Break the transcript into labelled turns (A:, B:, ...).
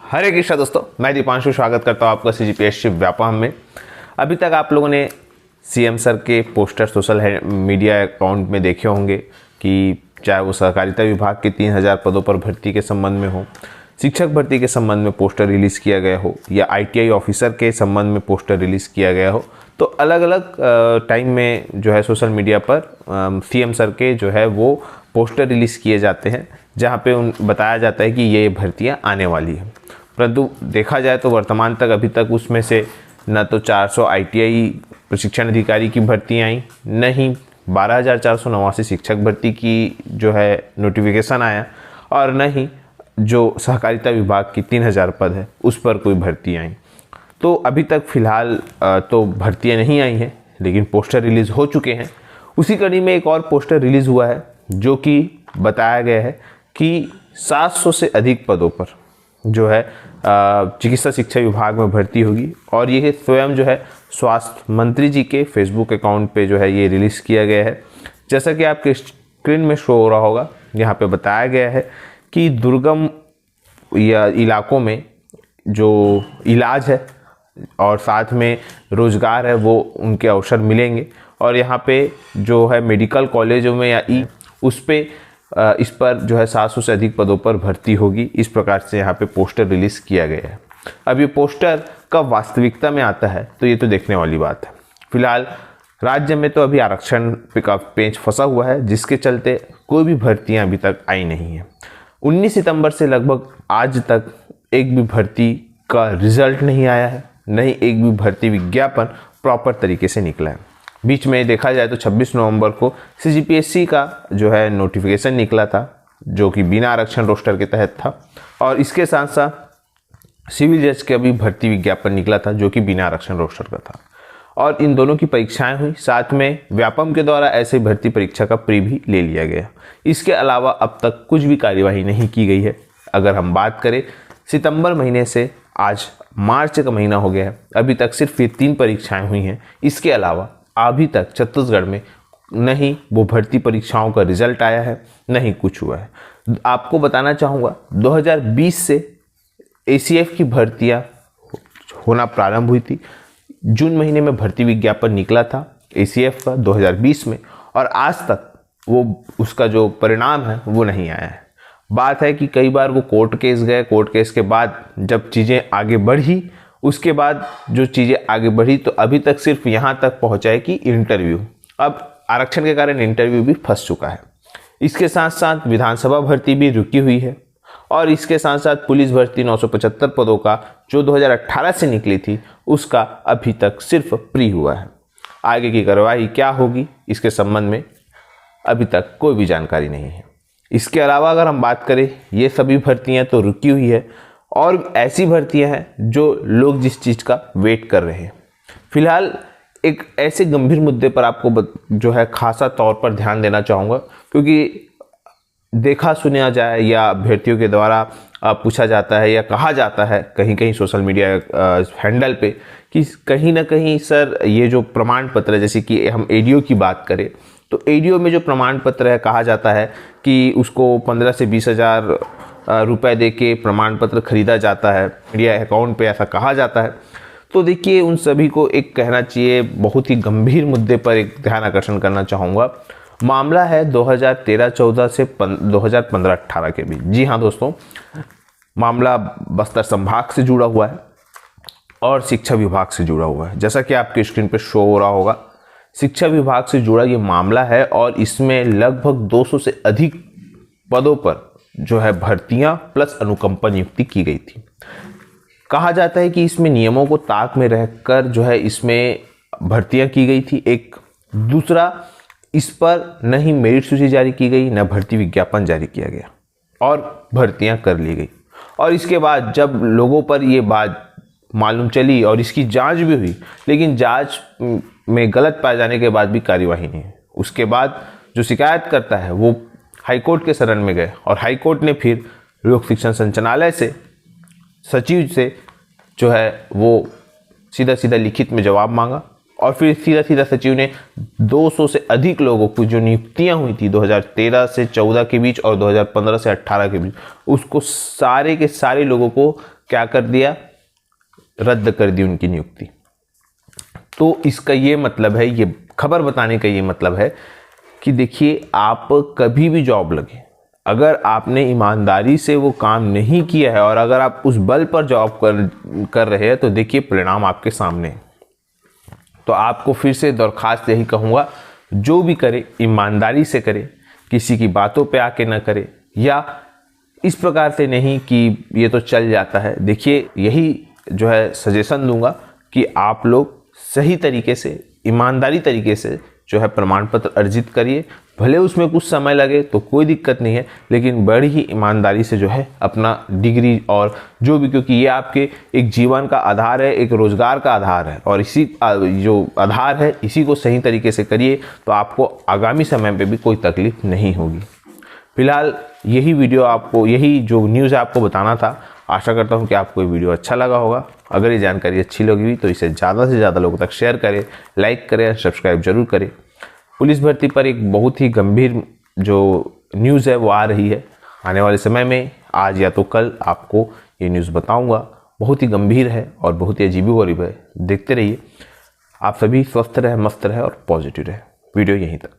A: हरे कृष्णा दोस्तों, मैं दीपांशु स्वागत करता हूँ आपका CGPSC व्यापम में। अभी तक आप लोगों ने सीएम सर के पोस्टर सोशल मीडिया अकाउंट में देखे होंगे कि चाहे वो सहकारिता विभाग के 3000 पदों पर भर्ती के संबंध में हो, शिक्षक भर्ती के संबंध में पोस्टर रिलीज़ किया गया हो या ITI ऑफिसर के संबंध में पोस्टर रिलीज़ किया गया हो। तो अलग अलग टाइम में जो है सोशल मीडिया पर सीएम सर के जो है वो पोस्टर रिलीज़ किए जाते हैं, जहाँ पे बताया जाता है कि ये भर्तियाँ आने वाली हैं। परंतु देखा जाए तो वर्तमान तक अभी तक उसमें से न तो 400 ITI प्रशिक्षण अधिकारी की भर्तियाँ आई, न ही 12,489 शिक्षक भर्ती की जो है नोटिफिकेशन आया, और न ही जो सहकारिता विभाग की 3000 पद है उस पर कोई भर्ती आई। तो अभी तक फ़िलहाल तो भर्तियाँ नहीं आई हैं, लेकिन पोस्टर रिलीज़ हो चुके हैं। उसी कड़ी में एक और पोस्टर रिलीज़ हुआ है जो कि बताया गया है कि 700 से अधिक पदों पर जो है चिकित्सा शिक्षा विभाग में भर्ती होगी, और ये स्वयं जो है स्वास्थ्य मंत्री जी के फेसबुक अकाउंट पे जो है ये रिलीज़ किया गया है। जैसा कि आपके स्क्रीन में शो हो रहा होगा, यहाँ पे बताया गया है कि दुर्गम या इलाकों में जो इलाज है और साथ में रोज़गार है वो उनके अवसर मिलेंगे, और यहाँ पे जो है मेडिकल कॉलेजों में या उस पे इस पर जो है 700 से अधिक पदों पर भर्ती होगी। इस प्रकार से यहाँ पे पोस्टर रिलीज़ किया गया है। अब ये पोस्टर कब वास्तविकता में आता है तो ये तो देखने वाली बात है। फिलहाल राज्य में तो अभी आरक्षण का पेंच फंसा हुआ है, जिसके चलते कोई भी भर्तियाँ अभी तक आई नहीं है। 19 सितंबर से लगभग आज तक एक भी भर्ती का रिजल्ट नहीं आया है, नहीं एक भी भर्ती विज्ञापन प्रॉपर तरीके से निकला है। बीच में देखा जाए तो 26 नवंबर को CGPSC का जो है नोटिफिकेशन निकला था, जो कि बिना आरक्षण रोस्टर के तहत था, और इसके साथ साथ सिविल जज का भी भर्ती विज्ञापन निकला था जो कि बिना आरक्षण रोस्टर का था, और इन दोनों की परीक्षाएं हुई। साथ में व्यापम के द्वारा ऐसे भर्ती परीक्षा का प्री भी ले लिया गया। इसके अलावा अब तक कुछ भी कार्यवाही नहीं की गई है। अगर हम बात करें सितंबर महीने से आज मार्च का महीना हो गया है, अभी तक सिर्फ ये 3 परीक्षाएं हुई हैं। इसके अलावा अभी तक छत्तीसगढ़ में नहीं वो भर्ती परीक्षाओं का रिजल्ट आया है, नहीं कुछ हुआ है। आपको बताना चाहूँगा 2020 से ACF की भर्तियाँ होना प्रारंभ हुई थी। जून महीने में भर्ती विज्ञापन निकला था ACF का 2020 में, और आज तक वो उसका जो परिणाम है वो नहीं आया है। बात है कि कई बार वो कोर्ट केस गए, कोर्ट केस के बाद जब चीज़ें आगे बढ़ी, उसके बाद जो चीज़ें आगे बढ़ी तो अभी तक सिर्फ यहाँ तक पहुँचा है कि इंटरव्यू। अब आरक्षण के कारण इंटरव्यू भी फंस चुका है। इसके साथ साथ विधानसभा भर्ती भी रुकी हुई है, और इसके साथ साथ पुलिस भर्ती 975 पदों का जो 2018 से निकली थी उसका अभी तक सिर्फ प्री हुआ है। आगे की कार्यवाही क्या होगी इसके संबंध में अभी तक कोई भी जानकारी नहीं है। इसके अलावा अगर हम बात करें, ये सभी भर्तियाँ तो रुकी हुई है, और ऐसी भर्तियां हैं जो लोग जिस चीज़ का वेट कर रहे हैं। फिलहाल एक ऐसे गंभीर मुद्दे पर आपको जो है खासा तौर पर ध्यान देना चाहूँगा, क्योंकि देखा सुना जाए या अभ्यर्थियों के द्वारा पूछा जाता है या कहा जाता है कहीं कहीं सोशल मीडिया हैंडल पे कि कहीं ना कहीं सर ये जो प्रमाण पत्र है, जैसे कि हम ADO की बात करें तो ADO में जो प्रमाण पत्र है कहा जाता है कि उसको 15 से 20 हज़ार रुपए दे के प्रमाण पत्र खरीदा जाता है, मीडिया अकाउंट पे ऐसा कहा जाता है। तो देखिए उन सभी को एक कहना चाहिए, बहुत ही गंभीर मुद्दे पर एक ध्यान आकर्षण करना चाहूँगा। मामला है 2013-14 से 2015-18 के बीच। जी हाँ दोस्तों, मामला बस्तर संभाग से जुड़ा हुआ है और शिक्षा विभाग से जुड़ा हुआ है। जैसा कि आपके स्क्रीन पर शो हो रहा होगा, शिक्षा विभाग से जुड़ा ये मामला है, और इसमें लगभग 200 से अधिक पदों पर जो है भर्तियां प्लस अनुकंपा नियुक्ति की गई थी। कहा जाता है कि इसमें नियमों को ताक में रहकर जो है इसमें भर्तियां की गई थी। एक दूसरा, इस पर न ही मेरिट सूची जारी की गई, न भर्ती विज्ञापन जारी किया गया, और भर्तियां कर ली गई। और इसके बाद जब लोगों पर ये बात मालूम चली और इसकी जांच भी हुई, लेकिन जांच में गलत पाए जाने के बाद भी कार्यवाही नहीं है। उसके बाद जो शिकायत करता है वो हाईकोर्ट के शरण में गए, और हाईकोर्ट ने फिर लोक शिक्षण संचालनालय से सचिव से जो है वो सीधा सीधा लिखित में जवाब मांगा, और फिर सीधा सीधा सचिव ने 200 से अधिक लोगों को जो नियुक्तियां हुई थी 2013 से 14 के बीच और 2015 से 18 के बीच, उसको सारे के सारे लोगों को क्या कर दिया, रद्द कर दी उनकी नियुक्ति। तो इसका ये मतलब है, ये खबर बताने का ये मतलब है कि देखिए, आप कभी भी जॉब लगे, अगर आपने ईमानदारी से वो काम नहीं किया है और अगर आप उस बल पर जॉब कर रहे हैं, तो देखिए परिणाम आपके सामने है। तो आपको फिर से दरखास्त यही कहूँगा, जो भी करे ईमानदारी से करे, किसी की बातों पे आके ना करे, या इस प्रकार से नहीं कि ये तो चल जाता है। देखिए, यही जो है सजेशन दूंगा कि आप लोग सही तरीके से, ईमानदारी तरीके से जो है प्रमाण पत्र अर्जित करिए। भले उसमें कुछ समय लगे तो कोई दिक्कत नहीं है, लेकिन बड़ी ही ईमानदारी से जो है अपना डिग्री और जो भी, क्योंकि ये आपके एक जीवन का आधार है, एक रोजगार का आधार है, और इसी जो आधार है इसी को सही तरीके से करिए, तो आपको आगामी समय पे भी कोई तकलीफ नहीं होगी। फिलहाल यही वीडियो आपको, यही जो न्यूज़ आपको बताना था। आशा करता हूँ कि आपको ये वीडियो अच्छा लगा होगा। अगर ये जानकारी अच्छी लगी तो इसे ज़्यादा से ज़्यादा लोगों तक शेयर करें, लाइक करें, सब्सक्राइब जरूर करें। पुलिस भर्ती पर एक बहुत ही गंभीर जो न्यूज़ है वो आ रही है आने वाले समय में। आज या तो कल आपको ये न्यूज़ बताऊँगा। बहुत ही गंभीर है और बहुत ही अजीबोगरीब है। देखते रहिए। आप सभी स्वस्थ रहें, मस्त रहें और पॉजिटिव रहें। वीडियो यहीं तक।